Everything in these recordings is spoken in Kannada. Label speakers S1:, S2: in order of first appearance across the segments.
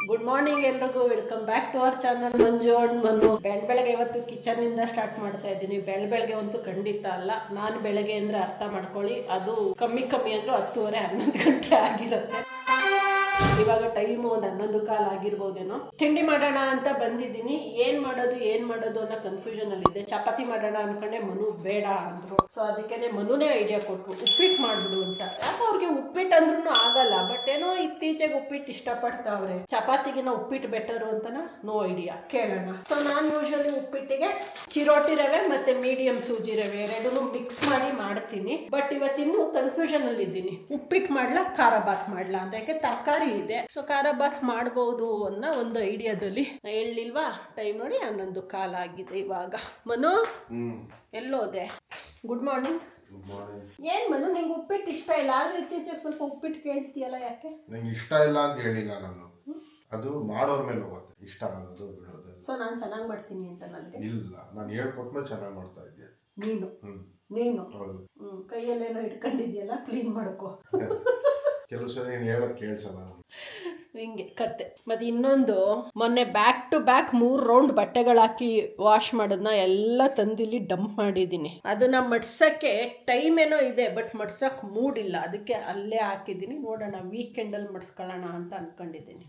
S1: ಗುಡ್ ಮಾರ್ನಿಂಗ್ ಎಲ್ರಿಗೂ, welcome back to our channel Manju and Manu. ಬೆಳಗ್ಗೆ ಇವತ್ತು ಕಿಚನ್ ಇಂದ ಸ್ಟಾರ್ಟ್ ಮಾಡ್ತಾ ಇದ್ದೀನಿ. ಬೆಳಗ್ಗೆ ಅಂತೂ ಖಂಡಿತ ಅಲ್ಲ. ನಾನು ಬೆಳಗ್ಗೆ ಅಂದ್ರೆ ಅರ್ಥ ಮಾಡ್ಕೊಳ್ಳಿ, ಅದು ಕಮ್ಮಿ ಅಂದ್ರೂ 10:30 11 ಗಂಟೆ ಆಗಿರುತ್ತೆ. ಇವಾಗ ಟೈಮು ಒಂದು 11 ಕಾಲ ಆಗಿರ್ಬೋದೇನೋ. ತಿಂಡಿ ಮಾಡೋಣ ಅಂತ ಬಂದಿದ್ದೀನಿ. ಏನ್ ಮಾಡೋದು ಅನ್ನೋ ಕನ್ಫ್ಯೂಷನ್ ಅಲ್ಲಿ ಇದೆ. ಚಪಾತಿ ಮಾಡೋಣ ಅನ್ಕೊಂಡೆ, ಮನು ಬೇಡ ಅಂದ್ರು. ಸೊ ಅದಕ್ಕೆ ಮನುನೇ ಐಡಿಯಾ ಕೊಟ್ರು, ಉಪ್ಪಿಟ್ಟು ಮಾಡ್ಬಿಡು ಅಂತ. ಯಾಕೆ ಅವ್ರಿಗೆ ಉಪ್ಪಿಟ್ಟು ಅಂದ್ರೂ ಆಗಲ್ಲ, ಬಟ್ ಏನೋ ಇತ್ತೀಚೆಗೆ ಉಪ್ಪಿಟ್ಟು ಇಷ್ಟಪಡ್ತಾವ್ರೆ. ಚಪಾತಿಗೆ ನಾವು ಉಪ್ಪಿಟ್ಟು ಬೆಟರು ಅಂತನ ನೋ ಐಡಿಯಾ, ಕೇಳೋಣ. ಸೊ ನಾನು ಯೂಶಲಿ ಉಪ್ಪಿಟ್ಟಿಗೆ ಚಿರೋಟಿ ರವೆ ಮತ್ತೆ ಮೀಡಿಯಂ ಸೂಜಿ ರವೆ ಎರಡೂ ಮಿಕ್ಸ್ ಮಾಡಿ ಮಾಡ್ತೀನಿ. ಬಟ್ ಇವತ್ತಿನ್ನು ಕನ್ಫ್ಯೂಷನ್ ಅಲ್ಲಿ ಇದ್ದೀನಿ, ಉಪ್ಪಿಟ್ಟು ಮಾಡ್ಲಾ ಖಾರ ಬಾತ್ ಮಾಡ್ಲಾ ಅಂತ. ಯಾಕೆ ತರಕಾರಿ ಇದೆ, ಸೊ ಖಾರ ಬಾತ್ ಮಾಡಬಹುದು ಅನ್ನೋ ಒಂದು ಐಡಿಯಾದಲ್ಲಿ. ಹೇಳಿಲ್ವಾ, ಟೈಮ್ ನೋಡಿ 11 ಕಾಲ ಆಗಿದೆ ಇವಾಗ. ಮನು ಎಲ್ಲೋದೆ? Good morning. ಏನ್ ಮನು, ನಿಂಗೆ ಉಪ್ಪಿಟ್ಟು ಇಷ್ಟ ಇಲ್ಲ, ಆದ್ರೆ ಇತ್ತೀಚೆಗೆ ಸ್ವಲ್ಪ ಉಪ್ಪಿಟ್ಟು ಕೇಳ್ತೀಯಲ್ಲ, ಯಾಕೆ?
S2: ನಂಗೆ ಇಷ್ಟ ಇಲ್ಲ ಅಂತ ಹೇಳಿಲ್ಲ ನಾನು, ಅದು ಮಾಡೋರ್ ಮೇಲೆ ಹೋಗುತ್ತೆ, ಇಷ್ಟ ಆಗೋದು ಬಿಡೋದು.
S1: ಸೊ ನಾನು ಚೆನ್ನಾಗಿ ಮಾಡ್ತೀನಿ ಅಂತ ನನಗೆ
S2: ಇಲ್ಲ, ನಾನು ಹೇಳ್ಕೊಟ್ಮೇಲೆ ಚೆನ್ನಾಗಿ ಮಾಡ್ತಾ ಇದ್ದೆ.
S1: ನೀನು ಕೈಯಲ್ಲೇನೋ ಇಟ್ಕೊಂಡಿದ್ಯಲ್ಲ, ಕ್ಲೀನ್ ಮಾಡ್ಕೋ.
S2: ಕೆಲವು ಸಲ ನೀನು ಹೇಳೋದು ಕೇಳಿಸಲ್ಲ
S1: ಹಿಂಗೆ ಕತೆ. ಮತ್ತೆ ಇನ್ನೊಂದು, ಮೊನ್ನೆ ಬ್ಯಾಕ್ ಟು ಬ್ಯಾಕ್ 3 ರೌಂಡ್ ಬಟ್ಟೆಗಳು ಹಾಕಿ ವಾಶ್ ಮಾಡೋದನ್ನ ಎಲ್ಲ ತಂದಿಲ್ಲಿ ಡಂಪ್ ಮಾಡಿದ್ದೀನಿ. ಅದನ್ನ ಮಡ್ಸಕ್ಕೆ ಟೈಮ್ ಏನೋ ಇದೆ, ಬಟ್ ಮಡ್ಸಕ್ ಮೂಡ್ ಇಲ್ಲ, ಅದಕ್ಕೆ ಅಲ್ಲೇ ಹಾಕಿದ್ದೀನಿ. ನೋಡೋಣ, ವೀಕೆಂಡ್ ಅಲ್ಲಿ ಮಡ್ಸ್ಕೊಳ್ಳೋಣ ಅಂತ ಅನ್ಕೊಂಡಿದ್ದೀನಿ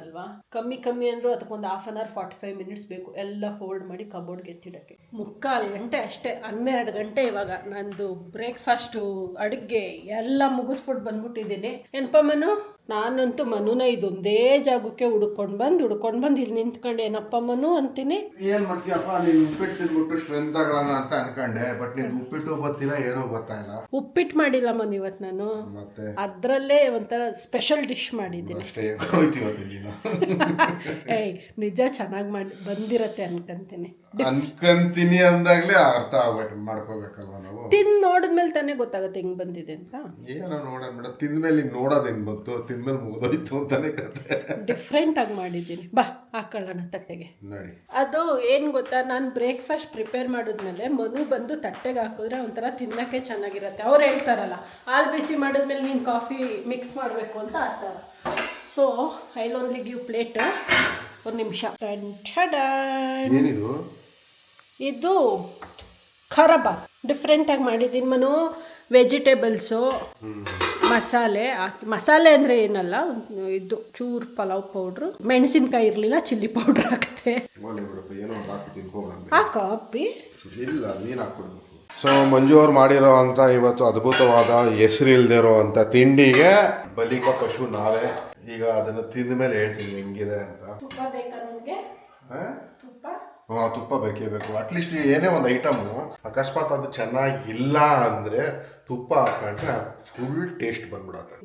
S1: ಅಲ್ವಾ. ಕಮ್ಮಿ ಅಂದ್ರೂ ಅದಕ್ಕೊಂದು 1/2 hour 45 minutes ಬೇಕು ಎಲ್ಲ ಫೋಲ್ಡ್ ಮಾಡಿ ಕಬೋರ್ಡ್ಗೆ ಎತ್ತಿಡಕ್ಕೆ. 3/4 ಗಂಟೆ ಅಷ್ಟೇ, 12 ಗಂಟೆ ಇವಾಗ. ನಂದು ಬ್ರೇಕ್ಫಾಸ್ಟು ಅಡುಗೆ ಎಲ್ಲ ಮುಗಿಸ್ಬಿಟ್ಟು ಬಂದ್ಬಿಟ್ಟಿದ್ದೀನಿ. ಏನಪ್ಪ ಮನು, ನಾನಂತೂ ಮನುನ ಇದೊಂದೇ ಜಾಗಕ್ಕೆ ಹುಡ್ಕೊಂಡು ಬಂದು ಇಲ್ಲಿ ನಿಂತ್ಕೊಂಡು ಏನಪ್ಪ ಮನು ಅಂತೀನಿ.
S2: ಏನ್ ಮಾಡ್ತೀಯಪ್ಪ ನೀನು, ಉಪ್ಪಿಟ್ಟು ತಿನ್ಬಿಟ್ಟು ಸ್ಟ್ರೆಂತ್ ಆಗೋಣ ಅಂತ ಅನ್ಕೊಂಡೆ, ಬಟ್ ನೀನು ಉಪ್ಪಿಟ್ಟು ಬರ್ತೀರಾ ಏನೋ ಗೊತ್ತಾ ಇಲ್ಲ.
S1: ಉಪ್ಪಿಟ್ಟು ಮಾಡಿಲ್ಲ ಮನು ಇವತ್ತು ನಾನು, ಮತ್ತೆ ಅದ್ರಲ್ಲೇ ಒಂಥರ ಸ್ಪೆಷಲ್ ಡಿಶ್ ಮಾಡಿದ್ದೀನಿ
S2: ಅಷ್ಟೇ.
S1: ಏಯ್ ನಿಜ ಚೆನ್ನಾಗಿ ಬಂದಿರತ್ತೆ
S2: ಅನ್ಕಂತೀನಿ ಅಂದಾಗ್ಲೇ ಅರ್ಥ ಆಗ್ಬೇಕು, ಮಾಡ್ಕೋಬೇಕಲ್ವ ನಾವು.
S1: ತಿಂದು ನೋಡಿದ್ಮೇಲೆ ತಾನೇ ಗೊತ್ತಾಗುತ್ತೆ ಹಿಂಗ್ ಬಂದಿದೆ ಅಂತ.
S2: ಏನೋ ನೋಡೋಣ ಮೇಡಮ್, ತಿಂದ್ಮೇಲೆ ಹಿಂಗ್ ನೋಡೋದೇನು ಬಂತು, ತಿಂದ್ಮೇಲೆ ಮುಗಿದೋಯ್ತು ಅಂತಾನೆ ಕತೆ.
S1: ಡಿಫ್ರೆಂಟ್ ಆಗಿ ಮಾಡಿದ್ದೀನಿ, ಬಾ ಹಾಕೊಳ್ಳೋಣ ತಟ್ಟೆಗೆ.
S2: ನೋಡಿ,
S1: ಅದು ಏನು ಗೊತ್ತಾ, ನಾನು ಬ್ರೇಕ್ಫಾಸ್ಟ್ ಪ್ರಿಪೇರ್ ಮಾಡಿದ್ಮೇಲೆ ಮನು ಬಂದು ತಟ್ಟೆಗೆ ಹಾಕಿದ್ರೆ ಒಂಥರ ತಿನ್ನೋಕ್ಕೆ ಚೆನ್ನಾಗಿರುತ್ತೆ. ಅವ್ರು ಹೇಳ್ತಾರಲ್ಲ, ಹಾಲು ಬಿಸಿ ಮಾಡಿದ್ಮೇಲೆ ನೀನು ಕಾಫಿ ಮಿಕ್ಸ್ ಮಾಡಬೇಕು ಅಂತ ಆಡ್ತಾರ. So I only give plate. ಒಂದು ನಿಮಿಷ.
S2: ಏನಿದು?
S1: ಇದು ಖಾರ ಬಾತ್ ಡಿಫ್ರೆಂಟಾಗಿ ಮಾಡಿದ್ದೀನಿ ಮನು. ವೆಜಿಟೇಬಲ್ಸು, ಮಸಾಲೆ ಅಂದರೆ ಏನಲ್ಲ, ಇದು ಚೂರು ಪಲಾವ್ ಪೌಡ್ರು, ಮೆಣಸಿನ್ಕಾಯಿ ಇರಲಿಲ್ಲ, ಚಿಲ್ಲಿ ಪೌಡ್ರ್ ಹಾಕ್ತೆ. ಹಾಕಿ
S2: ಇಲ್ಲ, ನೀನು ಹಾಕ್ಕೊಡ್ಬೇಕು. ಸೊ ಮಂಜು ಅವ್ರು ಮಾಡಿರೋ ಅಂತ ಇವತ್ತು ಅದ್ಭುತವಾದ ಹೆಸರು ಇಲ್ದೇ ಇರೋ ಅಂತ ತಿಂಡಿಗೆ ಬಲಿಕ ಪಶು ನಾವೇ. ಈಗ ಅದನ್ನು ತಿಂದ ಮೇಲೆ ಹೇಳ್ತೀನಿ ಹೆಂಗಿದೆ ಅಂತ.
S1: ತುಪ್ಪ ಬೇಕಾ ನಿಮಗೆ?
S2: ತುಪ್ಪ ಬೇಕೇ ಬೇಕು. ಅಟ್ಲೀಸ್ಟ್ ಏನೇ ಒಂದು ಐಟಮು ಅಕಸ್ಮಾತ್ ಅದು ಚೆನ್ನಾಗಿಲ್ಲ ಅಂದರೆ ತುಪ್ಪ ಹಾಕೊಂಡ್ರೆ ಫುಲ್ ಟೇಸ್ಟ್ ಬಂದ್ಬಿಡತ್ತೆ.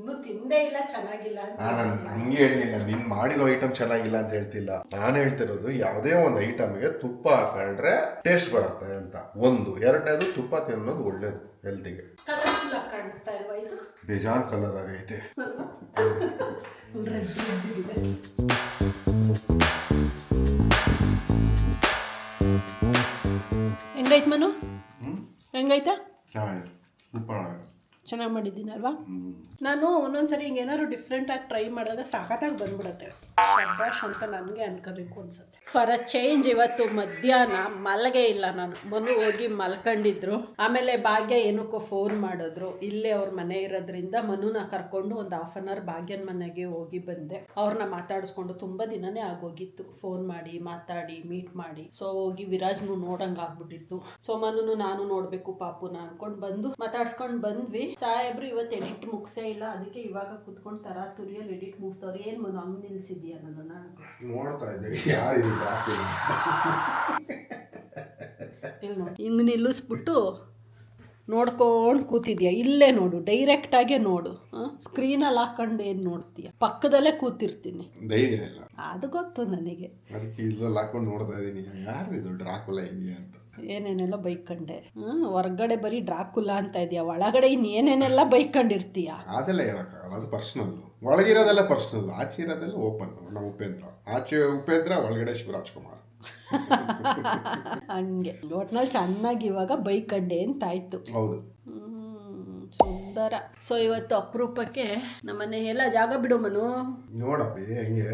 S2: ನಾನು ಹಂಗೆ ಹೇಳಿಲ್ಲ, ನೀನು ಮಾಡಿರೋ ಐಟಮ್ ಚೆನ್ನಾಗಿಲ್ಲ ಅಂತ ಹೇಳ್ತಿಲ್ಲ. ನಾನು ಹೇಳ್ತಿರೋದು ಯಾವುದೇ ಒಂದು ಐಟಮ್ಗೆ ತುಪ್ಪ ಹಾಕೊಂಡ್ರೆ ಟೇಸ್ಟ್ ಬರುತ್ತೆ ಅಂತ. ಒಂದು. ಎರಡನೇದು, ತುಪ್ಪ ತಿನ್ನೋದು ಒಳ್ಳೇದು ಹೆಲ್ತಿಗೆ. ಬೇಜಾನ್ ಕಲರ್ ಆಗೈತೆ.
S1: ಹೆಂಗೈತೆ ಮನು? ಹೆಂಗೈತಾ?
S2: ಸೂಪರ್,
S1: ಚೆನ್ನಾಗಿ ಮಾಡಿದ್ದೀನಲ್ವಾ? ನಾನು ಒಂದೊಂದ್ಸರಿ ಹಿಂಗೇನಾದ್ರು ಡಿಫ್ರೆಂಟಾಗಿ ಟ್ರೈ ಮಾಡಿದಾಗ ಸಾಕತ್ತಾಗಿ ಬಂದ್ಬಿಡುತ್ತೆ. ಶಬ್ಬಾಷ್ ಅಂತ ನನಗೆ ಅನ್ಕೋಬೇಕು ಅನ್ಸುತ್ತೆ. ಫಾರ್ ಅ ಚೇಂಜ್ ಇವತ್ತು ಮಧ್ಯಾಹ್ನ ಮಲಗೇ ಇಲ್ಲ ನಾನು. ಮನು ಹೋಗಿ ಮಲ್ಕೊಂಡಿದ್ರು. ಆಮೇಲೆ ಭಾಗ್ಯ ಏನಕ್ಕೋ ಫೋನ್ ಮಾಡಿದ್ರು. ಇಲ್ಲೇ ಅವ್ರ ಮನೆ ಇರೋದ್ರಿಂದ ಮನುನ ಕರ್ಕೊಂಡು ಒಂದು 1/2 hour ಭಾಗ್ಯನ ಮನೆಗೆ ಹೋಗಿ ಬಂದೆ. ಅವ್ರನ್ನ ಮಾತಾಡಿಸ್ಕೊಂಡು ತುಂಬ ದಿನನೇ ಆಗೋಗಿತ್ತು, ಫೋನ್ ಮಾಡಿ ಮಾತಾಡಿ ಮೀಟ್ ಮಾಡಿ. ಸೊ ಹೋಗಿ ವಿರಾಜ್ನು ನೋಡಂಗೆ ಆಗ್ಬಿಟ್ಟಿತ್ತು. ಸೊ ಮನುನು ನಾನು ನೋಡಬೇಕು ಪಾಪುನ ಅನ್ಕೊಂಡು ಬಂದು ಮಾತಾಡ್ಸ್ಕೊಂಡು ಬಂದ್ವಿ. ಸಾಹೇಬ್ರು ಇವತ್ತು ಎಡಿಟ್ ಮುಗಿಸೇ ಇಲ್ಲ, ಅದಕ್ಕೆ ಇವಾಗ ಕುತ್ಕೊಂಡು ತರಾತುರಿಯಲ್ಲಿ ಎಡಿಟ್ ಮುಗಿಸ್ತವ್ರು. ಏನು ಮನು ಹಂಗೆ ನಿಲ್ಸಿದ್ಯಾ ನನ್ನನ್ನು?
S2: ನೋಡ್ತಾ ಇದ್ದೀವಿ ಯಾರು
S1: ಹಿಂಗೆ ನಿಲ್ಲಿಸ್ಬಿಟ್ಟು ನೋಡ್ಕೊಂಡು ಕೂತಿದ್ಯಾ? ಇಲ್ಲೇ ನೋಡು, ಡೈರೆಕ್ಟಾಗೆ ನೋಡು. ಸ್ಕ್ರೀನಲ್ಲಿ ಹಾಕೊಂಡು ಏನು ನೋಡ್ತೀಯ? ಪಕ್ಕದಲ್ಲೇ ಕೂತಿರ್ತೀನಿ.
S2: ಧೈರ್ಯ ಇಲ್ಲ,
S1: ಅದು ಗೊತ್ತು ನನಗೆ.
S2: ಅದಕ್ಕೆ ಇದ್ರಲ್ಲಿ ಹಾಕೊಂಡು ನೋಡ್ತಾ ಇದ್ದೀನಿ, ಯಾರು ಇದು ಡ್ರಾಕುಲಾ ಹಿಂಗೆ ಅಂತ.
S1: ಏನೇನೆಲ್ಲ ಬೈಕಂಡೆ. ಹೊರ್ಗಡೆ ಬರೀ ಡ್ರಾಕುಲಾ ಅಂತ ಇದೆಯಾ, ಒಳಗಡೆ ಇನ್ನೇನೇನೆಲ್ಲ ಬೈಕೊಂಡಿರ್ತೀಯ?
S2: ಅದೆಲ್ಲ ಹೇಳಕ್ಕಾಗಲ್ಲ, ಅದು ಪರ್ಸ್ನಲ್. ಒಳಗಿರೋದೆಲ್ಲ ಪರ್ಸ್ನಲ್, ಆಚೆ ಇರೋದೆಲ್ಲ ಓಪನ್. ನಮ್ಮ ಉಪೇಂದ್ರ, ಆಚೆ ಉಪೇಂದ್ರ, ಒಳಗಡೆ ಶಿವರಾಜ್ಕುಮಾರ್.
S1: ಹಂಗೆ ಒಟ್ನಲ್ಲಿ ಚೆನ್ನಾಗಿ ಇವಾಗ ಬೈಕಂಡೆ ಅಂತಾಯ್ತು.
S2: ಹೌದು.
S1: ಸೊ ಉದ್ದಾರ. ಸೊ ಇವತ್ತು ಅಪರೂಪಕ್ಕೆ ನಮ್ಮನೆ ಎಲ್ಲ ಜಾಗ ಬಿಡು ಮನು.
S2: ನೋಡಪ್ಪಿ ಹೆಂಗೆ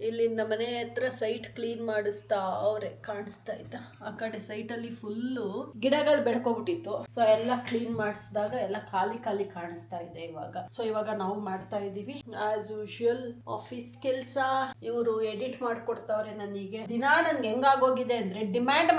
S1: ಇಲ್ಲಿಂದ ಮನೆ ಹತ್ರ ಸೈಟ್ ಕ್ಲೀನ್ ಮಾಡಿಸ್ತಾ ಅವ್ರೆ ಕಾಣಿಸ್ತಾ ಇದ್ದ. ಆ ಕಡೆ ಸೈಟ್ ಅಲ್ಲಿ ಫುಲ್ಲು ಗಿಡಗಳು ಬೆಳ್ಕೊಬಿಟ್ಟಿತ್ತು. ಸೊ ಎಲ್ಲ ಕ್ಲೀನ್ ಮಾಡಿಸಿದಾಗ ಎಲ್ಲ ಖಾಲಿ ಖಾಲಿ ಕಾಣಿಸ್ತಾ ಇದೆ ಇವಾಗ. ಸೊ ಇವಾಗ ನಾವು ಮಾಡ್ತಾ ಇದೀವಿ ಆಸ್ ಯೂಶುವಲ್ ಆಫೀಸ್ ಕೆಲ್ಸ. ಇವರು ಎಡಿಟ್ ಮಾಡ್ಕೊಡ್ತಾವ್ರೆ ನನಗೆ. ದಿನಾ ನನ್ಗೆ ಹೆಂಗಾಗೋಗಿದೆ ಅಂದ್ರೆ ಡಿಮ್ಯಾಂಡ್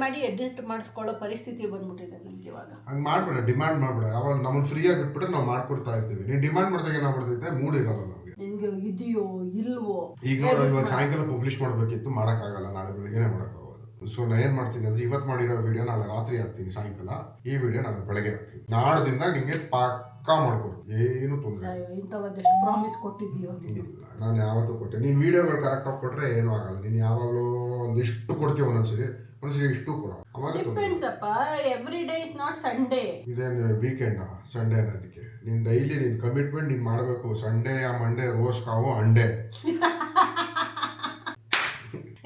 S1: ಮಾಡಿ ಎಡಿಟ್ ಮಾಡಿಸ್ಕೊಳ್ಳೋ ಪರಿಸ್ಥಿತಿ ಬಂದ್ಬಿಟ್ಟಿದೆ ನನ್ಗೆ ಇವಾಗ.
S2: ಹಂಗೆ ಮಾಡ್ಬೇಡ, ಡಿಮ್ಯಾಂಡ್ ಮಾಡ್ಬೇಡ. ಅವಾಗ ನಮ್ಮನ್ನ ಫ್ರೀಯಾಗಿ ಬಿಟ್ಬಿಟ್ರೆ ನಾವು ಮಾಡ್ಕೊಡ್ತಾ ಇರ್ತೀವಿ. ನೀನು ಡಿಮ್ಯಾಂಡ್ ಮಾಡಿದಾಗ ಏನಾಗ್ಬಿಡ್ತೈತೆ, ಮೂಡ್ ಇರಲ್ಲ ನಮಗೆ.
S1: ನಿನ್ಗೆ ಇದೆಯೋ ಇಲ್ವೋ
S2: ಈಗ ನೋಡು, ಇವಾಗ ಸಾಯಂಕಾಲ ಪಬ್ಲಿಷ್ ಮಾಡಬೇಕಿತ್ತು, ಮಾಡೋಕ್ಕಾಗಲ್ಲ, ನಾಳೆ ಬೆಳಗ್ಗೆನೆ ಮಾಡೋಕ್ಕಾಗೋದು. ಸೊ ನಾನು ಏನು ಮಾಡ್ತೀನಿ ಅಂದ್ರೆ ಇವತ್ತು ಮಾಡಿರೋ ವಿಡಿಯೋ ನಾಳೆ ರಾತ್ರಿ ಹಾಕ್ತೀನಿ, ಸಾಯಂಕಾಲ ಈ ವಿಡಿಯೋ ನಾಳೆ ಬೆಳಗ್ಗೆ ಹಾಕ್ತೀನಿ. ನಾಡ್ದಿಂದ ನಿಮಗೆ ಪಕ್ಕಾ ಮಾಡ್ಕೊಡ್ತೀನಿ, ಏನು ತೊಂದರೆ
S1: ಇಂಥ ಒಂದಷ್ಟು ಪ್ರಾಮಿಸ್ ಕೊಟ್ಟಿದ್ಯೋ?
S2: ಇಲ್ಲ, ನಾನು ಯಾವತ್ತೂ ಕೊಟ್ಟೆ. ನೀನು ವಿಡಿಯೋಗಳು ಕರೆಕ್ಟಾಗಿ ಕೊಟ್ಟರೆ ಏನೂ ಆಗಲ್ಲ. ನೀನು ಯಾವಾಗಲೂ ಒಂದಿಷ್ಟು ಕೊಡ್ತೀವಿ, ಒಂದೊಂದ್ಸರಿ ಇಷ್ಟು ಕೊಡ. ಅವಾಗ
S1: ಡಿಪೆಂಡ್ಸ್ ಅಪ್ಪ, every day is not Sunday.
S2: ಇದೇನು ವೀಕೆಂಡಾ ಸಂಡೇ ಅನ್ನೋದಕ್ಕೆ? ನೀನು ಡೈಲಿ ನೀನು ಕಮಿಟ್ಮೆಂಟ್ ನೀನು ಮಾಡಬೇಕು. ಸಂಡೇ ಮಂಡೇ ರೋಸ್ ಕಾವು ಅಂಡೇ.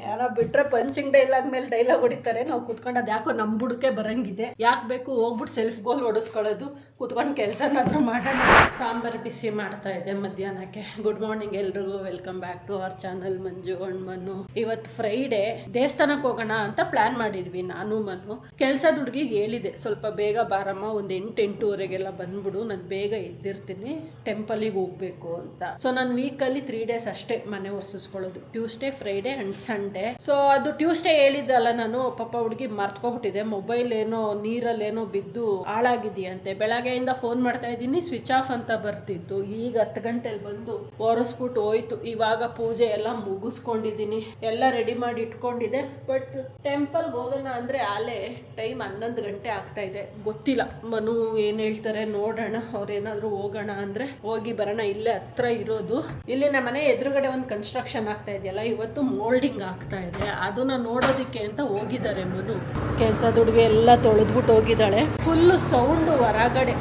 S1: ಯಾರೋ ಬಿಟ್ರೆ ಪಂಚಿಂಗ್ ಡೈಲಾಗ್ ಮೇಲೆ ಡೈಲಾಗ್ ಹೊಡಿತಾರೆ. ನಾವು ಕುತ್ಕೊಂಡು ಅದು ಯಾಕೋ ನಮ್ಮ ಬುಡಕ್ಕೆ ಬರಂಗಿದೆ. ಯಾಕೆ ಬೇಕು ಹೋಗ್ಬಿಟ್ಟು ಸೆಲ್ಫ್ ಗೋಲ್ ಹೊಡಿಸ್ಕೊಳ್ಳೋದು, ಕುತ್ಕೊಂಡು ಕೆಲಸನಾದ್ರೂ ಮಾಡೋಣ. ಸಾಂಬಾರು ಬಿಸಿ ಮಾಡ್ತಾ ಇದೆ ಮಧ್ಯಾಹ್ನಕ್ಕೆ. ಗುಡ್ ಮಾರ್ನಿಂಗ್ ಎಲ್ರಿಗೂ, welcome back to our channel Manju and Manu. ಇವತ್ತು ಫ್ರೈಡೇ, ದೇವಸ್ಥಾನಕ್ಕೆ ಹೋಗೋಣ ಅಂತ ಪ್ಲಾನ್ ಮಾಡಿದ್ವಿ ನಾನು ಮನು. ಕೆಲಸದ ಹುಡುಗಿಗೆ ಹೇಳಿದೆ ಸ್ವಲ್ಪ ಬೇಗ ಬಾರಮ್ಮ, ಒಂದು 8-8:30 ಬಂದ್ಬಿಡು, ನಾನು ಬೇಗ ಎದ್ದಿರ್ತೀನಿ, ಟೆಂಪಲಿಗೆ ಹೋಗ್ಬೇಕು ಅಂತ. ಸೊ ನಾನು ವೀಕಲ್ಲಿ 3 days ಅಷ್ಟೇ ಮನೆ ಒರೆಸ್ಕೊಳ್ಳೋದು, Tuesday, Friday and Sunday. So ಅದು ಟ್ಯೂಸ್ಡೇ ಹೇಳಿದ್ದಲ್ಲ ನಾನು, ಪಾಪ ಹುಡುಗಿ ಮರ್ತ್ಕೊಬಿಟ್ಟಿದೆ. ಮೊಬೈಲ್ ಏನೋ ನೀರಲ್ಲೇನೋ ಬಿದ್ದು ಹಾಳಾಗಿದೆಯಂತೆ. ಬೆಳಗ್ಗೆಯಿಂದ ಫೋನ್ ಮಾಡ್ತಾ ಇದ್ದೀನಿ, ಸ್ವಿಚ್ ಆಫ್ ಅಂತ ಬರ್ತಿತ್ತು. ಈಗ 10 ಗಂಟೆಲಿ ಬಂದು ಒರೆಸ್ಬಿಟ್ಟು ಹೋಯ್ತು. ಇವಾಗ ಪೂಜೆ ಎಲ್ಲ ಮುಗಿಸ್ಕೊಂಡಿದ್ದೀನಿ, ಎಲ್ಲ ರೆಡಿ ಮಾಡಿ ಇಟ್ಕೊಂಡಿದೆ. ಬಟ್ ಟೆಂಪಲ್ಗೆ ಹೋಗೋಣ ಅಂದ್ರೆ ಆಲೇ ಟೈಮ್ 11 ಗಂಟೆ ಆಗ್ತಾ ಇದೆ. ಗೊತ್ತಿಲ್ಲ ಮನು ಏನ್ ಹೇಳ್ತಾರೆ, ನೋಡೋಣ. ಅವ್ರೇನಾದ್ರು ಹೋಗೋಣ ಅಂದ್ರೆ ಹೋಗಿ ಬರೋಣ. ಇಲ್ಲೇ ಹತ್ರ ಇರೋದು. ಇಲ್ಲಿ ನಮ್ಮ ಮನೆ ಎದುರುಗಡೆ ಒಂದು ಕನ್ಸ್ಟ್ರಕ್ಷನ್ ಆಗ್ತಾ ಇದೆಯಲ್ಲ, ಇವತ್ತು ಮೋಲ್ಡಿಂಗ್ ಆಗ್ತಾ ಇದೆ. ಅದನ್ನ ನೋಡೋದಿಕ್ಕೆ ಅಂತ ಹೋಗಿದ್ದಾರೆ ಮನು. ಕೆಲ್ಸದ ಹುಡುಗಿ ಎಲ್ಲ ತೊಳೆದ್ಬಿಟ್ಟು ಹೋಗಿದ್ದಾಳೆ. ಫುಲ್ ಸೌಂಡ್ ಹೊರಗಡೆ.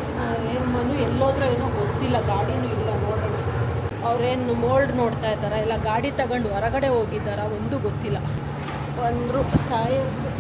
S1: ಏನು ಮನು ಎಲ್ಲೋದ್ರೂ ಏನೋ ಗೊತ್ತಿಲ್ಲ, ಗಾಡಿನೂ ಇಲ್ಲ. ನೋಡೋಣ ಅವ್ರೇನು ಮೋಲ್ಡ್ ನೋಡ್ತಾ ಇದ್ದಾರ, ಇಲ್ಲ ಗಾಡಿ ತಗೊಂಡು ಹೊರಗಡೆ ಹೋಗಿದ್ದಾರ, ಒಂದು ಗೊತ್ತಿಲ್ಲ. ಅಂದ್ರು ಸಾಯೋದು.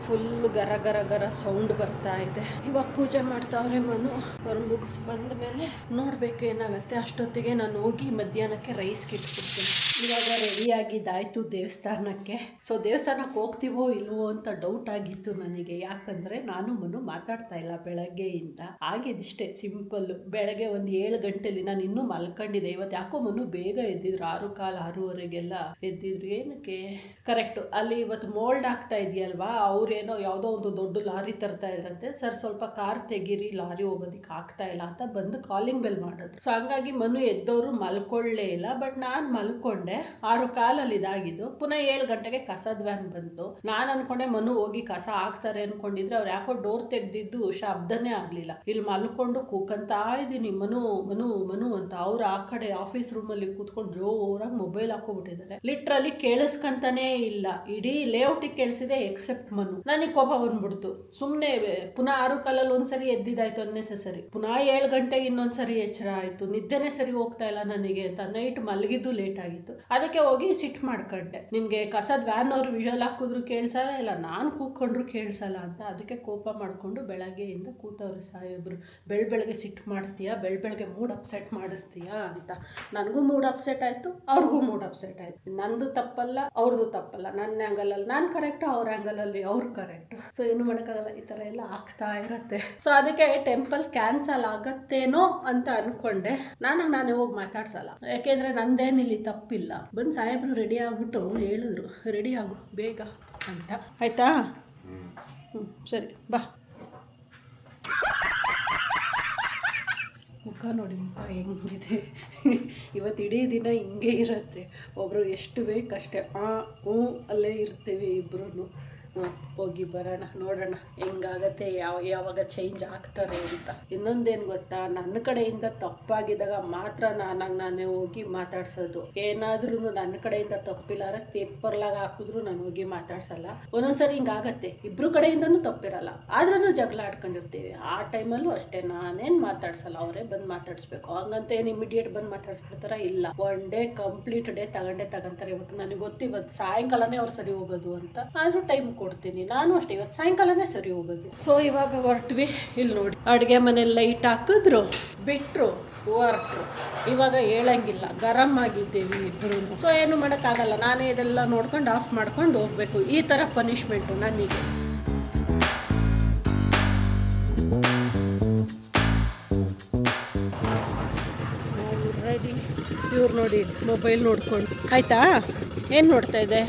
S1: ಫುಲ್ಲು ಗರ ಗರ ಗರ ಸೌಂಡ್ ಬರ್ತಾ ಇದೆ. ಇವಾಗ ಪೂಜೆ ಮಾಡ್ತಾವ್ರೆ ಮನು. ಅವ್ರು ಮುಗಿಸ್ ಬಂದ ಮೇಲೆ ನೋಡ್ಬೇಕು ಏನಾಗುತ್ತೆ. ಅಷ್ಟೊತ್ತಿಗೆ ನಾನು ಹೋಗಿ ಮಧ್ಯಾಹ್ನಕ್ಕೆ ರೈಸ್ ಇಟ್ಬಿಡ್ತೀನಿ. ಇವಾಗ ರೆಡಿಯಾಗಿದ್ದಾಯ್ತು ದೇವಸ್ಥಾನಕ್ಕೆ. ಸೊ ದೇವಸ್ಥಾನಕ್ಕೆ ಹೋಗ್ತೀವೋ ಇಲ್ವೋ ಅಂತ ಡೌಟ್ ಆಗಿತ್ತು ನನಗೆ. ಯಾಕಂದರೆ ನಾನು ಮನು ಮಾತಾಡ್ತಾ ಇಲ್ಲ ಬೆಳಗ್ಗೆಯಿಂದ. ಆಗಿದಿಷ್ಟೇ ಸಿಂಪಲ್. ಬೆಳಗ್ಗೆ ಒಂದು 7 ಗಂಟೆಲಿ ನಾನು ಇನ್ನೂ ಮಲ್ಕೊಂಡಿದ್ದೆ. ಇವತ್ತು ಯಾಕೋ ಮನು ಬೇಗ ಎದ್ದಿದ್ರು, 6:15 ಎದ್ದಿದ್ರು. ಏನಕ್ಕೆ ಕರೆಕ್ಟು ಅಲ್ಲಿ ಇವತ್ತು ಮೋಲ್ಡ್ ಆಗ್ತಾ ಇದೆಯಲ್ವಾ, ಅವ್ರೇನೋ ಯಾವುದೋ ಒಂದು ದೊಡ್ಡ ಲಾರಿ ತರ್ತಾ ಇದ್ರಂತೆ. ಸರ್ ಸ್ವಲ್ಪ ಕಾರ್ ತೆಗೀರಿ, ಲಾರಿ ಹೋಗೋದಿಕ್ಕೆ ಆಗ್ತಾ ಇಲ್ಲ ಅಂತ ಬಂದು ಕಾಲಿಂಗ್ ಬೆಲ್ ಮಾಡಿದ್ರು. ಸೊ ಹಂಗಾಗಿ ಮನು ಎದ್ದವರು ಮಲ್ಕೊಳ್ಳೇ ಇಲ್ಲ. ಬಟ್ ನಾನು ಮಲ್ಕೊಂಡೆ. 6:15 ಇದಾಗಿದ್ದು. ಪುನಃ 7 ಗಂಟೆಗೆ ಕಸದ ವ್ಯಾನ್ ಬಂತು. ನಾನು ಅನ್ಕೊಂಡೆ ಮನು ಹೋಗಿ ಕಸ ಹಾಕ್ತಾರೆ ಅನ್ಕೊಂಡಿದ್ರೆ, ಅವ್ರು ಯಾಕೋ ಡೋರ್ ತೆಗ್ದಿದ್ದು ಶಬ್ದನೇ ಆಗ್ಲಿಲ್ಲ. ಇಲ್ಲಿ ಮಲ್ಕೊಂಡು ಕೂಕಂತಾ ಇದ್ದೀನಿ, ಮನು ಮನು ಮನು ಅಂತ. ಅವ್ರು ಆ ಕಡೆ ಆಫೀಸ್ ರೂಮಲ್ಲಿ ಕೂತ್ಕೊಂಡು ಜೋರಾಗಿ ಮೊಬೈಲ್ ಹಾಕೋಬಿಟ್ಟಿದ್ದಾರೆ. ಲಿಟ್ರಲಿ ಕೇಳಿಸ್ಕಂತಾನೇ ಇಲ್ಲ. ಇಡೀ ಲೇಔಟಿಗೆ ಕೇಳಿಸಿದೆ ಎಕ್ಸೆಪ್ಟ್ ಮನು. ನನಗೆ ಕೋಪ ಬಂದ್ಬಿಡ್ತು. ಸುಮ್ಮನೆ ಪುನಃ 6:15 ಒಂದ್ಸರಿ ಎದ್ದಿದ್ದಾಯ್ತು ಅನ್ನೆಸೆಸರಿ. ಪುನಃ 7 ಗಂಟೆಗೆ ಇನ್ನೊಂದ್ಸರಿ ಎಚ್ಚರ ಆಯ್ತು. ನಿದ್ದೆನೇ ಸರಿ ಹೋಗ್ತಾ ಇಲ್ಲ ನನಗೆ ಅಂತ. ನೈಟ್ ಮಲಗಿದ್ದು ಲೇಟ್ ಆಗಿತ್ತು. ಅದಕ್ಕೆ ಹೋಗಿ ಸಿಟ್ ಮಾಡ್ಕೊಂಡೆ. ನಿನ್ಗೆ ಕಸದ ವ್ಯಾನ್ ಅವ್ರು ವಿಷಲ್ ಹಾಕಿದ್ರು ಕೇಳಿಸಲ್ಲ, ಇಲ್ಲ ನಾನು ಕೂತ್ಕೊಂಡ್ರು ಕೇಳಿಸಲ್ಲ ಅಂತ. ಅದಕ್ಕೆ ಕೋಪ ಮಾಡಿಕೊಂಡು ಬೆಳಗ್ಗೆಯಿಂದ ಕೂತವ್ರು ಸಾಹೇಬ್ರು. ಬೆಳಗ್ಗೆ ಸಿಟ್ ಮಾಡ್ತೀಯಾ, ಬೆಳಗ್ಗೆ ಮೂಡ್ ಅಪ್ಸೆಟ್ ಮಾಡಿಸ್ತೀಯಾ ಅಂತ. ನನಗೂ ಮೂಡ್ ಅಪ್ಸೆಟ್ ಆಯಿತು, ಅವ್ರಿಗೂ ಮೂಡ್ ಅಪ್ಸೆಟ್ ಆಯಿತು. ನಂದು ತಪ್ಪಲ್ಲ, ಅವ್ರದ್ದು ತಪ್ಪಲ್ಲ. ನನ್ನ ಆ್ಯಂಗಲಲ್ಲಿ ನಾನು ಕರೆಕ್ಟು, ಅವ್ರ ಆ್ಯಂಗಲಲ್ಲಿ ಅವ್ರು ಕರೆಕ್ಟು. ಸೊ ಏನು ಮಾಡೋಕ್ಕಾಗಲ್ಲ, ಈ ಥರ ಎಲ್ಲ ಆಗ್ತಾ ಇರುತ್ತೆ. ಸೊ ಅದಕ್ಕೆ ಟೆಂಪಲ್ ಕ್ಯಾನ್ಸಲ್ ಆಗತ್ತೇನೋ ಅಂತ ಅಂದ್ಕೊಂಡೆ. ನಾನೇ ಹೋಗಿ ಮಾತಾಡ್ಸಲ್ಲ, ಯಾಕೆಂದರೆ ನಂದೇನಿಲ್ಲಿ ತಪ್ಪಿಲ್ಲ. ಬಂದು ಸಾಹೇಬ್ರು ರೆಡಿ ಆಗ್ಬಿಟ್ಟು ಹೇಳಿದ್ರು, ರೆಡಿ ಆಗು ಬೇಗ ಅಂತ. ಆಯ್ತಾ? ಸರಿ ಬಾ. ಮುಖ ನೋಡಿ, ಮುಖ ಹೆಂಗಿದೆ. ಇವತ್ತು ಇಡೀ ದಿನ ಹಿಂಗೆ ಇರುತ್ತೆ. ಒಬ್ಬರು ಎಷ್ಟು ಬೇಕಷ್ಟೇ ಅಲ್ಲೇ ಇರ್ತೀವಿ ಇಬ್ಬರೂ. ಹೋಗಿ ಬರೋಣ, ನೋಡೋಣ ಹೆಂಗಾಗತ್ತೆ, ಯಾವಾಗ ಚೇಂಜ್ ಆಗ್ತಾರೆ ಅಂತ. ಇನ್ನೊಂದೇನು ಗೊತ್ತಾ, ನನ್ನ ಕಡೆಯಿಂದ ತಪ್ಪಾಗಿದ್ದಾಗ ಮಾತ್ರ ನಾನೇ ಹೋಗಿ ಮಾತಾಡ್ಸೋದು. ಏನಾದ್ರೂ ನನ್ನ ಕಡೆಯಿಂದ ತಪ್ಪಿಲ್ಲಾರ ಪೇಪರ್ಲಾಗ ಹಾಕಿದ್ರು ನಾನು ಹೋಗಿ ಮಾತಾಡ್ಸಲ್ಲ. ಒಂದೊಂದ್ಸರಿ ಹಿಂಗಾಗತ್ತೆ, ಇಬ್ರು ಕಡೆಯಿಂದನೂ ತಪ್ಪಿರಲ್ಲ, ಆದ್ರೂ ಜಗಳ ಆಡ್ಕೊಂಡಿರ್ತೀವಿ. ಆ ಟೈಮಲ್ಲೂ ಅಷ್ಟೇ ನಾನೇನು ಮಾತಾಡ್ಸಲ್ಲ, ಅವರೇ ಬಂದು ಮಾತಾಡಿಸ್ಬೇಕು. ಹಂಗಂತ ಏನು ಇಮಿಡಿಯೇಟ್ ಬಂದು ಮಾತಾಡ್ಸ್ಬಿಡ್ತಾರ? ಇಲ್ಲ, 1 ಡೇ ಕಂಪ್ಲೀಟ್ ಡೇ ತಗೊಂತಾರೆ. ಇವತ್ತು ನನಗೆ ಗೊತ್ತು ಇವತ್ತು ಸಾಯಂಕಾಲನೇ ಅವ್ರು ಸರಿ ಹೋಗೋದು ಅಂತ. ಆದರೂ ಟೈಮ್ ಕೊಡ್ತೀನಿ. ನಾನು ಅಷ್ಟೇ ಇವತ್ತು ಸಾಯಂಕಾಲನೇ ಸರಿ ಹೋಗೋದು. ಸೊ ಇವಾಗ ಹೊರಟ್ವಿ. ಇಲ್ಲಿ ನೋಡಿ ಅಡುಗೆ ಮನೇಲಿ ಲೈಟ್ ಹಾಕಿದ್ರು, ಬಿಟ್ಟರು, ಹೊರಟ್ರು. ಇವಾಗ ಹೇಳಂಗಿಲ್ಲ, ಗರಂ ಆಗಿದ್ದೀವಿ ಇಬ್ಬರು. ಸೊ ಏನು ಮಾಡೋಕ್ಕಾಗಲ್ಲ, ನಾನೇ ಇದೆಲ್ಲ ನೋಡ್ಕೊಂಡು ಆಫ್ ಮಾಡ್ಕೊಂಡು ಹೋಗಬೇಕು. ಈ ಥರ ಪನಿಷ್ಮೆಂಟು ನನಗೆ. ರೆಡಿ. ಇವ್ರು ನೋಡಿ ಮೊಬೈಲ್ ನೋಡ್ಕೊಂಡು ಆಯಿತಾ. ಏನು ನೋಡ್ತಾ ಇದೆ?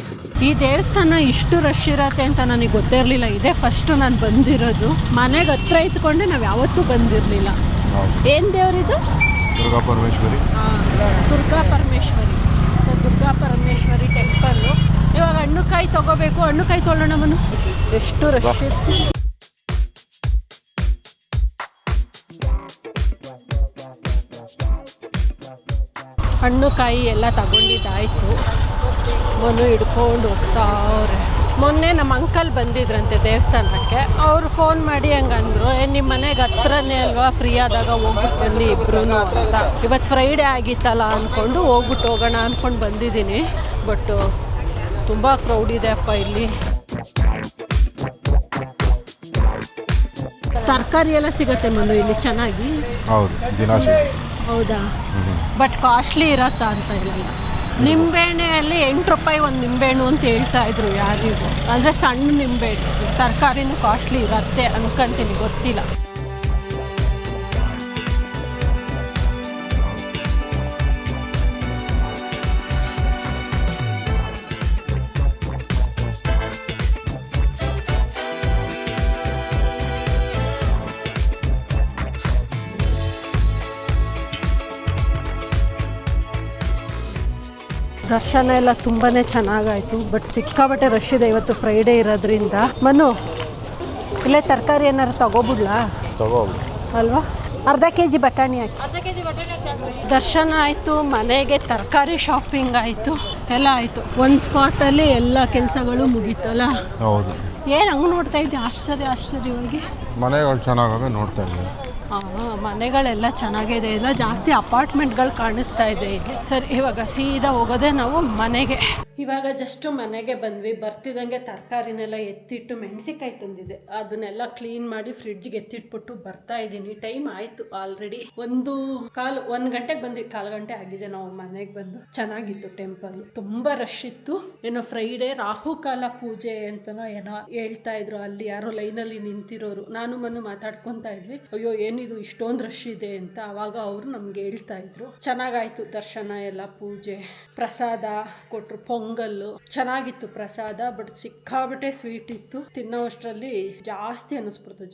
S1: ಈ ದೇವಸ್ಥಾನ ಇಷ್ಟು ರಶ್ ಇರತ್ತೆ ಅಂತ ನನಗೆ ಗೊತ್ತೇ ಇರಲಿಲ್ಲ. ಇದೇ ಫಸ್ಟು ನಾನು ಬಂದಿರೋದು. ಮನೆಗೆ ಹತ್ರ ಇತ್ಕೊಂಡೆ ನಾವು ಯಾವತ್ತೂ ಬಂದಿರಲಿಲ್ಲ. ಏನು ದೇವರಿದು?
S2: ದುರ್ಗಾ ಪರಮೇಶ್ವರಿ.
S1: ದುರ್ಗಾ ಪರಮೇಶ್ವರಿ. ದುರ್ಗಾ ಪರಮೇಶ್ವರಿ ಟೆಂಪಲ್ಲು. ಇವಾಗ ಹಣ್ಣುಕಾಯಿ ತೊಗೋಬೇಕು. ಹಣ್ಣುಕಾಯಿ ತೊಗೊಳ್ಳೋಣ ಮನು. ಎಷ್ಟು ರಶ್ ಇತ್ತು. ಹಣ್ಣು ಕಾಯಿ ಎಲ್ಲ ತಗೊಂಡಿದ್ದಾಯಿತು. ಮನು ಹಿಡ್ಕೊಂಡು ಹೋಗ್ತಾವ್ರೆ. ಮೊನ್ನೆ ನಮ್ಮ ಅಂಕಲ್ ಬಂದಿದ್ರಂತೆ ದೇವಸ್ಥಾನಕ್ಕೆ. ಅವರು ಫೋನ್ ಮಾಡಿ ಹಂಗಂದ್ರು, ನಿಮ್ಮ ಮನೆಗೆ ಹತ್ರನೇ ಅಲ್ವಾ, ಫ್ರೀ ಆದಾಗ ಹೋಗ್ಬಿಟ್ಟು ಬನ್ನಿ ಇಬ್ರು ಅಂತ. ಇವತ್ತು ಫ್ರೈಡೇ ಆಗಿತ್ತಲ್ಲ ಅಂದ್ಕೊಂಡು ಹೋಗೋಣ ಅಂದ್ಕೊಂಡು ಬಂದಿದ್ದೀನಿ. ಬಟ್ ತುಂಬ ಕ್ರೌಡ್ ಇದೆ ಅಪ್ಪ ಇಲ್ಲಿ. ತರಕಾರಿ ಎಲ್ಲ ಸಿಗುತ್ತೆ ಮನು ಇಲ್ಲಿ ಚೆನ್ನಾಗಿ. ಹೌದಾ? ಬಟ್ ಕಾಸ್ಟ್ಲಿ ಇರತ್ತಾ ಅಂತ ಇಲ್ಲ. ನಿಂಬೆಹಣ್ಣೆಯಲ್ಲಿ 8 ರೂಪಾಯಿ ಒಂದು ನಿಂಬೆಹಣ್ಣು ಅಂತ ಹೇಳ್ತಾ ಇದ್ರು ಯಾರಿಗೂ. ಅಂದರೆ ಸಣ್ಣ ನಿಂಬೆಹಣ್ಣು. ತರಕಾರಿನೂ ಕಾಸ್ಟ್ಲಿ ಇರತ್ತೆ ಅನ್ಕೊಂತೀನಿ, ಗೊತ್ತಿಲ್ಲ. ದರ್ಶನ ಎಲ್ಲ ತುಂಬಾ ಚೆನ್ನಾಗಾಯಿತು. ಬಟ್ ಸಿಕ್ಕಾಬಟ್ಟೆ ರಶ್ ಇದೆ ಇವತ್ತು, ಫ್ರೈಡೇ ಇರೋದ್ರಿಂದ. ಮನು ಇಲ್ಲೇ ತರಕಾರಿ ಏನಾರು ತಗೋಬಿಡ್ಲಾ? ಅಲ್ವಾ? ಅರ್ಧ ಕೆಜಿ ಬಟಾಣಿ ಹಾಕಿ. ದರ್ಶನ ಆಯಿತು, ಮನೆಗೆ ತರಕಾರಿ ಶಾಪಿಂಗ್ ಆಯಿತು, ಎಲ್ಲ ಆಯಿತು. ಒಂದು ಸ್ಪಾಟಲ್ಲಿ ಎಲ್ಲ ಕೆಲಸಗಳು ಮುಗೀತಲ್ಲ.
S2: ಹೌದು.
S1: ಏನು ಹಂಗೆ ನೋಡ್ತಾ ಇದ್ದೆ ಆಶ್ಚರ್ಯವಾಗಿ.
S2: ಮನೆಗಳು ಚೆನ್ನಾಗಾಗ ನೋಡ್ತಾ ಇದ್ದೆ.
S1: ಮನೆಗಳೆಲ್ಲ ಚೆನ್ನಾಗಿದೆ. ಎಲ್ಲ ಜಾಸ್ತಿ ಅಪಾರ್ಟ್ಮೆಂಟ್ಗಳು ಕಾಣಿಸ್ತಾ ಇದೆ ಇಲ್ಲಿ. ಸರಿ, ಇವಾಗ ಸೀದಾ ಹೋಗೋದೇ ನಾವು ಮನೆಗೆ. ಇವಾಗ ಜಸ್ಟ್ ಮನೆಗೆ ಬಂದ್ವಿ. ಬರ್ತಿದ್ದಂಗೆ ತರಕಾರಿನೆಲ್ಲ ಎತ್ತಿಟ್ಟು, ಮೆಣಸಿಕಾಯಿ ತಂದಿದ್ದೆ, ಅದನ್ನೆಲ್ಲ ಕ್ಲೀನ್ ಮಾಡಿ ಫ್ರಿಡ್ಜ್ಗೆ ಎತ್ತಿಟ್ಬಿಟ್ಟು ಬರ್ತಾ ಇದ್ದೀನಿ. ಟೈಮ್ ಆಯಿತು ಆಲ್ರೆಡಿ 1 ಗಂಟೆಗೆ ಬಂದ್ವಿ. 1/4 ಗಂಟೆ ಆಗಿದೆ ನಾವು ಮನೆಗೆ ಬಂದು. ಚೆನ್ನಾಗಿತ್ತು ಟೆಂಪಲ್, ತುಂಬ ರಶ್ ಇತ್ತು. ಏನೋ ಫ್ರೈಡೇ ರಾಹುಕಾಲ ಪೂಜೆ ಅಂತನೋ ಏನೋ ಹೇಳ್ತಾ ಇದ್ರು. ಅಲ್ಲಿ ಯಾರೋ ಲೈನಲ್ಲಿ ನಿಂತಿರೋರು, ನಾನು ಮನು ಮಾತಾಡ್ಕೊತಾ ಇದ್ವಿ. ಅಯ್ಯೋ ಏನಿದು ಇಷ್ಟೊಂದು ರಶ್ ಇದೆ ಅಂತ. ಅವಾಗ ಅವರು ನಮ್ಗೆ ಹೇಳ್ತಾ ಇದ್ರು. ಚೆನ್ನಾಗಾಯ್ತು ದರ್ಶನ ಎಲ್ಲ, ಪೂಜೆ, ಪ್ರಸಾದ ಕೊಟ್ಟರು, ಪೊಂಗಲ್ಲು ಚೆನ್ನಾಗಿತ್ತು ಪ್ರಸಾದ. ಬಟ್ ಸಿಕ್ಕಾಬಟ್ಟೆ ಸ್ವೀಟ್ ಇತ್ತು. ತಿನ್ನೋಷ್ಟರಲ್ಲಿ ಜಾಸ್ತಿ ಅನ್ನಿಸ್ಬಿಡ್ತು,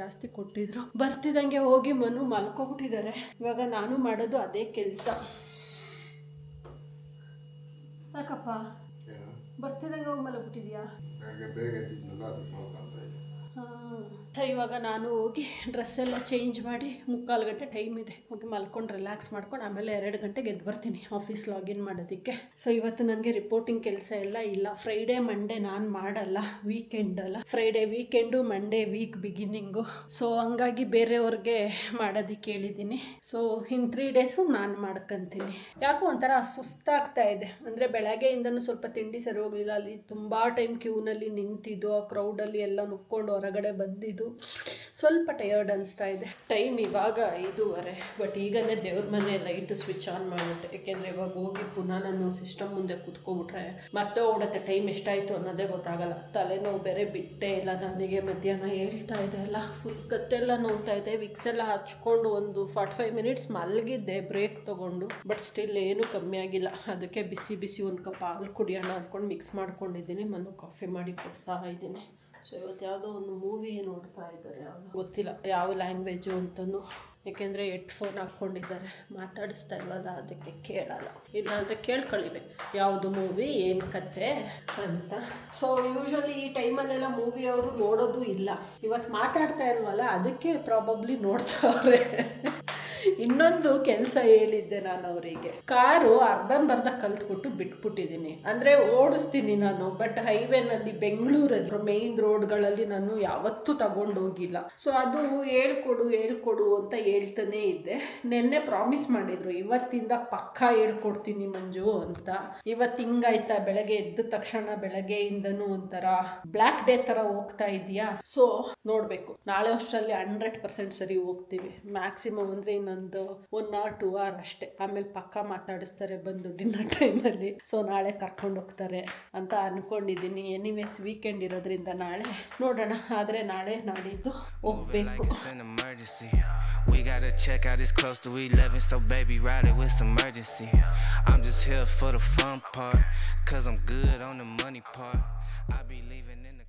S1: ಜಾಸ್ತಿ ಕೊಟ್ಟಿದ್ರು. ಬರ್ತಿದ್ದಂಗೆ ಹೋಗಿ ಮನು ಮಲ್ಕೊಬಿಟ್ಟಿದ್ದಾರೆ. ಇವಾಗ ನಾನು ಮಾಡೋದು ಅದೇ ಕೆಲಸ. ಯಾಕಪ್ಪ ಬರ್ತಿದ್ದಂಗೆ ಹೋಗಿ ಮಲಗ್ಬಿಟ್ಟಿದ್ಯಾ? ಇವಾಗ ನಾನು ಹೋಗಿ ಡ್ರೆಸ್ ಎಲ್ಲ ಚೇಂಜ್ ಮಾಡಿ 3/4 ಗಂಟೆ ಟೈಮ್ ಇದೆ, ಹೋಗಿ ಮಲ್ಕೊಂಡು ರಿಲ್ಯಾಕ್ಸ್ ಮಾಡ್ಕೊಂಡು ಆಮೇಲೆ 2 ಗಂಟೆಗೆ ಎದ್ದು ಬರ್ತೀನಿ ಆಫೀಸ್ ಲಾಗಿನ್ ಮಾಡೋದಕ್ಕೆ. ಸೊ ಇವತ್ತು ನನಗೆ ರಿಪೋರ್ಟಿಂಗ್ ಕೆಲಸ ಎಲ್ಲ ಇಲ್ಲ. ಫ್ರೈಡೇ ಮಂಡೇ ನಾನು ಮಾಡಲ್ಲ, ವೀಕೆಂಡ್ ಅಲ್ಲ. Friday weekend, Monday week beginning. So ಹಂಗಾಗಿ ಬೇರೆಯವ್ರಿಗೆ ಮಾಡೋದಕ್ಕೆ ಹೇಳಿದ್ದೀನಿ. ಸೊ ಇನ್ 3 ಡೇಸು ನಾನು ಮಾಡ್ಕೊತೀನಿ. ಯಾಕೋ ಒಂಥರ ಸುಸ್ತಾಗ್ತಾ ಇದೆ. ಅಂದರೆ ಬೆಳಗ್ಗೆಯಿಂದನೂ ಸ್ವಲ್ಪ ತಿಂಡಿ ಸರಿ ಹೋಗಲಿಲ್ಲ. ಅಲ್ಲಿ ತುಂಬ ಟೈಮ್ ಕ್ಯೂನಲ್ಲಿ ನಿಂತಿದ್ದು, ಆ ಕ್ರೌಡಲ್ಲಿ ಎಲ್ಲ ನುಕ್ಕೊಂಡು ಹೊರಗಡೆ ಬಂದಿದ್ದು, ಸ್ವಲ್ಪ ಟಯರ್ಡ್ ಅನಿಸ್ತಾ ಇದೆ. ಟೈಮ್ ಇವಾಗ 5:30. ಬಟ್ ಈಗನೇ ದೇವ್ರ ಮನೆ ಲೈಟ್ ಸ್ವಿಚ್ ಆನ್ ಮಾಡಿಬಿಟ್ಟೆ. ಯಾಕೆಂದರೆ ಇವಾಗ ಹೋಗಿ ಪುನಃ ನಾನು ಸಿಸ್ಟಮ್ ಮುಂದೆ ಕೂತ್ಕೊಂಡ್ಬಿಟ್ರೆ ಮರ್ತೇ ಹೋಗ್ಬಿಡುತ್ತೆ ಟೈಮ್ ಎಷ್ಟಾಯಿತು ಅನ್ನೋದೇ ಗೊತ್ತಾಗಲ್ಲ. ತಲೆನೋವು ಬೇರೆ ಬಿಟ್ಟೇ ಇಲ್ಲ ನನಗೆ. ಮಧ್ಯಾಹ್ನ ಹೇಳ್ತಾ ಇದೆ ಅಲ್ಲ, ಫುಲ್ ಕತ್ತೆಲ್ಲ ನೋವ್ತಾ ಇದೆ. ವಿಕ್ಸ್ ಎಲ್ಲ ಹಚ್ಕೊಂಡು ಒಂದು 45 ಮಿನಿಟ್ಸ್ ಮಲಗಿದ್ದೆ ಬ್ರೇಕ್ ತೊಗೊಂಡು. ಬಟ್ ಸ್ಟಿಲ್ ಏನೂ ಕಮ್ಮಿ ಆಗಿಲ್ಲ. ಅದಕ್ಕೆ ಬಿಸಿ ಒಂದು ಕಪ್ ಹಾಲು ಕುಡಿಯೋಣ ಅಂದ್ಕೊಂಡು ಮಿಕ್ಸ್ ಮಾಡ್ಕೊಂಡಿದ್ದೀನಿ. ಮನು ಕಾಫಿ ಮಾಡಿ ಕೊಡ್ತಾ ಇದ್ದೀನಿ. ಸೊ ಇವತ್ತು ಯಾವುದೋ ಒಂದು ಮೂವಿ ನೋಡ್ತಾ ಇದ್ದಾರೆ, ಯಾವುದು ಗೊತ್ತಿಲ್ಲ ಯಾವ ಲ್ಯಾಂಗ್ವೇಜು ಅಂತಲೂ. ಏಕೆಂದರೆ ಹೆಡ್ಫೋನ್ ಹಾಕ್ಕೊಂಡಿದ್ದಾರೆ, ಮಾತಾಡಿಸ್ತಾ ಇಲ್ವಲ್ಲ, ಅದಕ್ಕೆ ಕೇಳಲ್ಲ. ಇಲ್ಲಾಂದರೆ ಕೇಳ್ಕೊಳ್ಳಿವೆ ಯಾವುದು ಮೂವಿ, ಏನು ಕತೆ ಅಂತ. ಸೊ ಯೂಶ್ವಲಿ ಈ ಟೈಮಲ್ಲೆಲ್ಲ ಮೂವಿ ಅವರು ನೋಡೋದು ಇಲ್ಲ. ಇವತ್ತು ಮಾತಾಡ್ತಾ ಇಲ್ವಲ್ಲ, ಅದಕ್ಕೆ ಪ್ರಾಬಬ್ಲಿ ನೋಡ್ತಾವ್ರೆ. ಇನ್ನೊಂದು ಕೆಲಸ ಹೇಳಿದ್ದೆ ನಾನು ಅವರಿಗೆ, ಕಾರು ಅರ್ಧಂಬರ್ಧ ಕಲ್ತ್ಬಿಟ್ಟು ಬಿಟ್ಬಿಟ್ಟಿದ್ದೀನಿ. ಅಂದ್ರೆ ಓಡಿಸ್ತೀನಿ ನಾನು, ಬಟ್ ಹೈವೇನಲ್ಲಿ ಬೆಂಗಳೂರಲ್ಲಿ ಮೇನ್ ರೋಡ್ಗಳಲ್ಲಿ ನಾನು ಯಾವತ್ತೂ ತಗೊಂಡೋಗಿಲ್ಲ. ಸೊ ಅದು ಹೇಳ್ಕೊಡು ಅಂತ ಹೇಳ್ತಾನೆ ಇದ್ದೆ. ನೆನ್ನೆ ಪ್ರಾಮಿಸ್ ಮಾಡಿದ್ರು ಇವತ್ತಿಂದ ಪಕ್ಕಾ ಹೇಳ್ಕೊಡ್ತೀನಿ ಮಂಜು ಅಂತ. ಇವತ್ತು ಹಿಂಗಾಯ್ತಾ, ಬೆಳಗ್ಗೆ ಎದ್ದ ತಕ್ಷಣ ಬೆಳಗ್ಗೆಯಿಂದನೂ ಒಂಥರ ಬ್ಲ್ಯಾಕ್ ಡೇ ತರ ಹೋಗ್ತಾ ಇದೆಯಾ. ಸೊ ನೋಡ್ಬೇಕು, ನಾಳೆ ಅಷ್ಟರಲ್ಲಿ 100% ಸರಿ ಹೋಗ್ತೀವಿ. ಮ್ಯಾಕ್ಸಿಮಮ್ ಅಂದ್ರೆ ಇನ್ನೊಂದು 1 or 2 hour ಅಷ್ಟೇ. ಆಮೇಲೆ ಪಕ್ಕ ಮಾತಾಡಿಸ್ತಾರೆ ಬಂದು ಡಿನ್ನರ್ ಟೈಮಲ್ಲಿ. ಸೊ ನಾಳೆ ಕರ್ಕೊಂಡು ಹೋಗ್ತಾರೆ ಅಂತ ಅನ್ಕೊಂಡಿದ್ದೀನಿ. ಎನಿವೇಸ್ ವೀಕೆಂಡ್ ಇರೋದ್ರಿಂದ ನಾಳೆ ನೋಡೋಣ. ಆದ್ರೆ ನಾಳೆ ನಾಡಿದ್ದು ಹೋಗ್ಬೇಕು.
S3: We gotta check out, it's close to 11, so baby ride it with some urgency. I'm just here for the fun part, cause I'm good on the money part. I be leaving in the